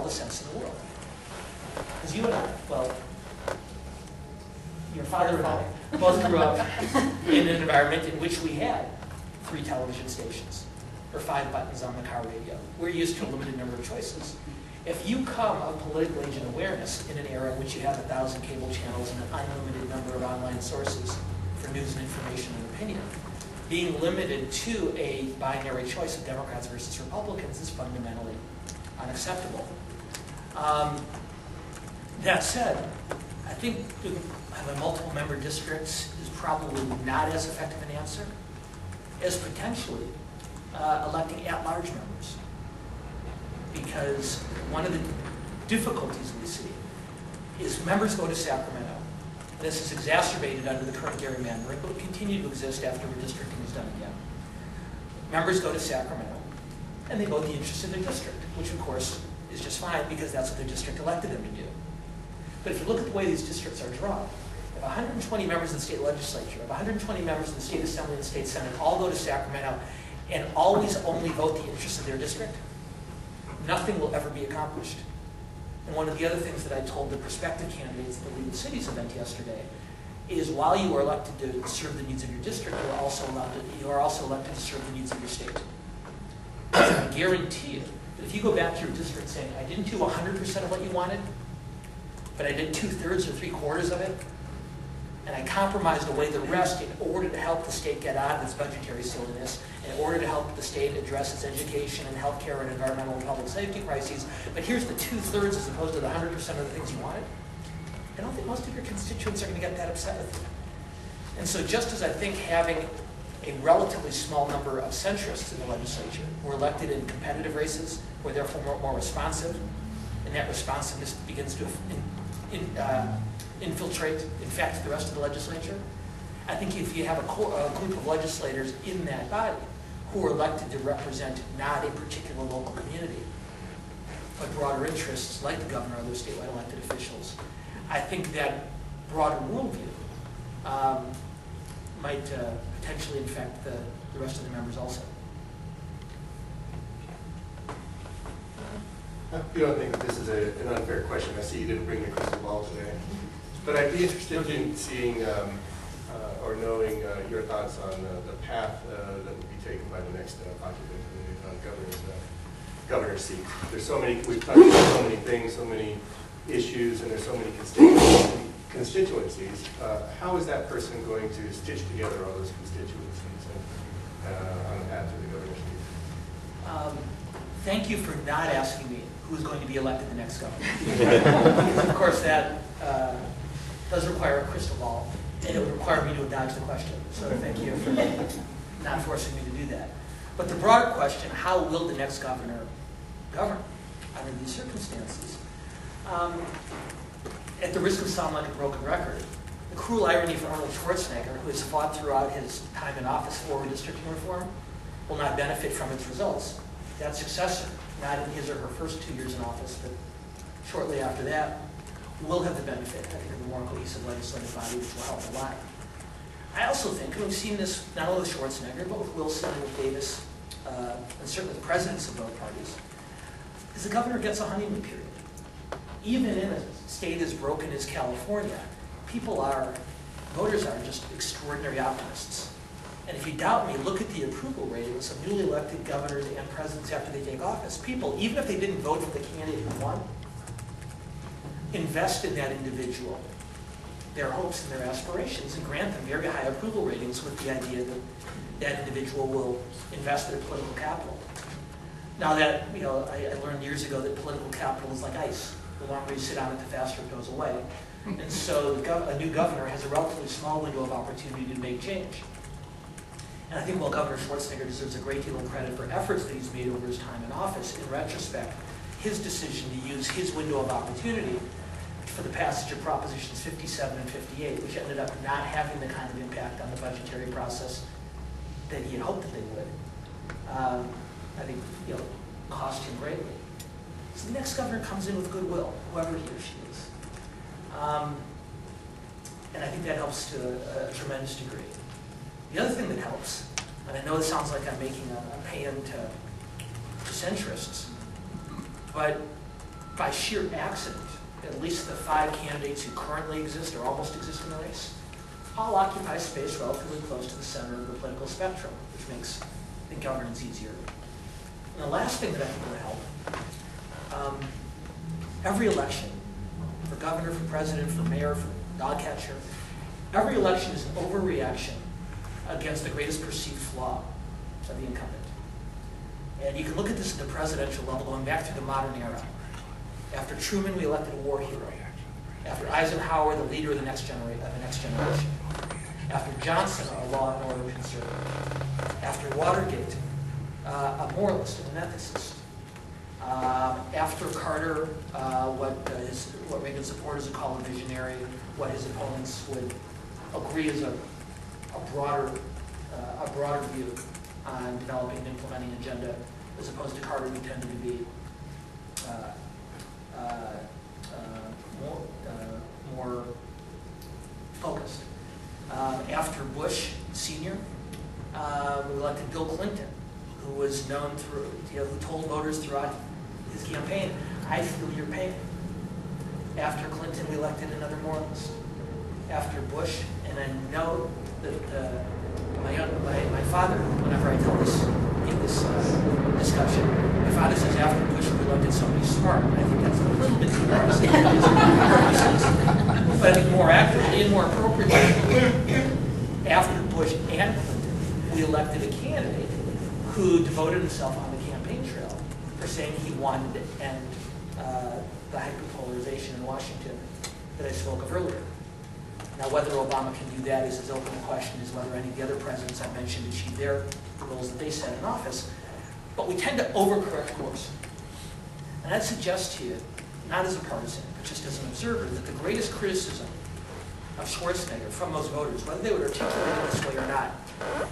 the sense in the world. Because you and I, well, your father and I, both grew up in an environment in which we had 3 television stations, or 5 buttons on the car radio. We're used to a limited number of choices. If you come of political age and awareness in an era in which you have 1,000 cable channels and an unlimited number of online sources for news and information and opinion, being limited to a binary choice of Democrats versus Republicans is fundamentally unacceptable. That said, I think having multiple member districts is probably not as effective an answer as potentially electing at-large members. Because one of the difficulties we see is members go to Sacramento. This is exacerbated under the current gerrymandering, but will continue to exist after redistricting is done again. Members go to Sacramento, and they vote in the interest of their district, which of course is just fine because that's what their district elected them to do. But if you look at the way these districts are drawn, if 120 members of the state legislature, if 120 members of the state assembly and the state senate all go to Sacramento and always only vote the interest of their district, nothing will ever be accomplished. And one of the other things that I told the prospective candidates at the League of Cities event yesterday is while you are elected to serve the needs of your district, you are also elected to serve the needs of your state. So I guarantee you that if you go back to your district saying, I didn't do 100% of what you wanted, but I did 2/3 or 3/4 of it, and I compromised away the rest in order to help the state get out of its budgetary silliness, in order to help the state address its education and healthcare and environmental and public safety crises, but here's the 2/3 as opposed to the 100% of the things you wanted, I don't think most of your constituents are going to get that upset with you. And so just as I think having a relatively small number of centrists in the legislature who are elected in competitive races, who are therefore more responsive, and that responsiveness begins to infiltrate, infect the rest of the legislature. I think if you have a group of legislators in that body who are elected to represent not a particular local community, but broader interests like the governor or other statewide elected officials, I think that broader worldview might potentially infect the rest of the members also. You don't think that this is an unfair question? I see you didn't bring the crystal ball today. But I'd be interested in seeing or knowing your thoughts on the path that would be taken by the next occupant of the governor's seat. There's so many, we've talked about so many things, so many issues, and there's so many constituencies. How is that person going to stitch together all those constituencies on the path to the governor's seat? Thank you for not asking me who's going to be elected the next governor. Because of course that does require a crystal ball, and it would require me to dodge the question. So thank you for not forcing me to do that. But the broader question, how will the next governor govern under these circumstances? At the risk of sounding like a broken record, the cruel irony for Arnold Schwarzenegger, who has fought throughout his time in office for redistricting reform, will not benefit from its results. That successor, not in his or her first 2 years in office, but shortly after that, will have the benefit, I think, of a more cohesive legislative body, which will help a lot. I also think, and we've seen this not only with Schwarzenegger, but with Wilson and with Davis, and certainly the presidents of both parties, is the governor gets a honeymoon period. Even in a state as broken as California, voters are just extraordinary optimists. And if you doubt me, look at the approval ratings of newly elected governors and presidents after they take office. People, even if they didn't vote for the candidate who won, invest in that individual, their hopes and their aspirations, and grant them very high approval ratings with the idea that that individual will invest their political capital. Now that, I learned years ago that political capital is like ice. The longer you sit on it, the faster it goes away. And so a new governor has a relatively small window of opportunity to make change. And I think while Governor Schwarzenegger deserves a great deal of credit for efforts that he's made over his time in office, in retrospect, his decision to use his window of opportunity for the passage of Propositions 57 and 58, which ended up not having the kind of impact on the budgetary process that he had hoped that they would, I think cost him greatly. So the next governor comes in with goodwill, whoever he or she is. And I think that helps to a tremendous degree. The other thing that helps, and I know it sounds like I'm making a paean to centrists, but by sheer accident, at least the 5 candidates who currently exist or almost exist in the race, all occupy space relatively close to the center of the political spectrum, which makes the governance easier. And the last thing that I think will help, every election, for governor, for president, for mayor, for dog catcher, every election is an overreaction against the greatest perceived flaw of the incumbent. And you can look at this at the presidential level, going back through the modern era. After Truman, we elected a war hero. After Eisenhower, the leader of the next generation. After Johnson, a law and order conservative. After Watergate, a moralist and an ethicist. After Carter, what Reagan supporters would call a visionary, what his opponents would agree is a broader view on developing and implementing an agenda, as opposed to Carter, who tended to be more focused. After Bush Sr., we elected Bill Clinton, who was known through, who told voters throughout his campaign, "I feel your pain." After Clinton, we elected another moralist. After Bush, and I know that my father, whenever I tell this in this discussion, my father says after Bush we elected somebody smart. I think that's a little bit too partisan for his purposes. But I think more accurately and more appropriately, after Bush and Clinton, we elected a candidate who devoted himself on the campaign trail for saying he wanted to end the hyperpolarization in Washington that I spoke of earlier. Now, whether Obama can do that is as open a question as whether any of the other presidents I mentioned achieved their goals that they set in office. But we tend to overcorrect course. And I'd suggest to you, not as a partisan, but just as an observer, that the greatest criticism of Schwarzenegger from those voters, whether they would articulate it this way or not,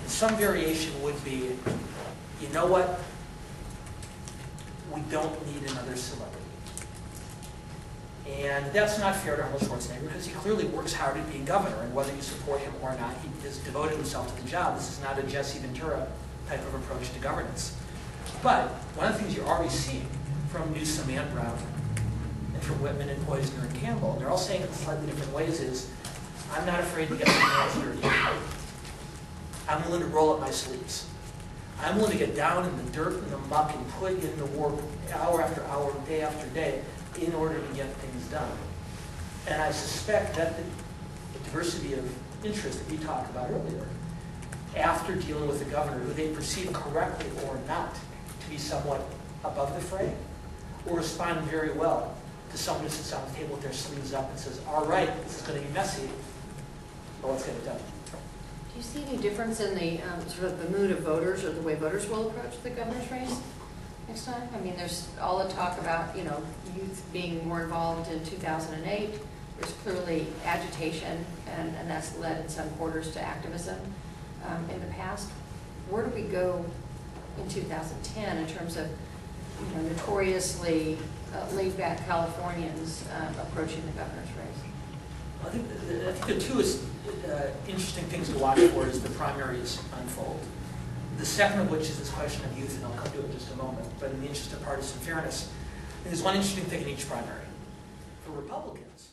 in some variation would be, you know what? We don't need another celebrity. And that's not fair to Arnold Schwarzenegger, because he clearly works hard at being governor, and whether you support him or not, he has devoted himself to the job. This is not a Jesse Ventura type of approach to governance. But one of the things you're already seeing from Newsom and Brown, and from Whitman and Poizner and Campbell, and they're all saying it in slightly different ways, is, I'm not afraid to get my hands dirty. I'm willing to roll up my sleeves. I'm willing to get down in the dirt and the muck and put in the work hour after hour, day after day, in order to get things done. And I suspect that the diversity of interest that we talked about earlier, after dealing with the governor, who they perceive correctly or not to be somewhat above the fray, will respond very well to someone who sits on the table with their sleeves up and says, all right, this is going to be messy, but let's get it done. Do you see any difference in the sort of the mood of voters, or the way voters will approach the governor's race next time? I mean, there's all the talk about, youth being more involved in 2008. There's clearly agitation, and that's led in some quarters to activism in the past. Where do we go in 2010 in terms of notoriously laid-back Californians approaching the governor's race? I think the two interesting things to watch for as the primaries unfold. The second of which is this question of youth, and I'll come to it in just a moment, but in the interest of partisan fairness, there's one interesting thing in each primary. For Republicans,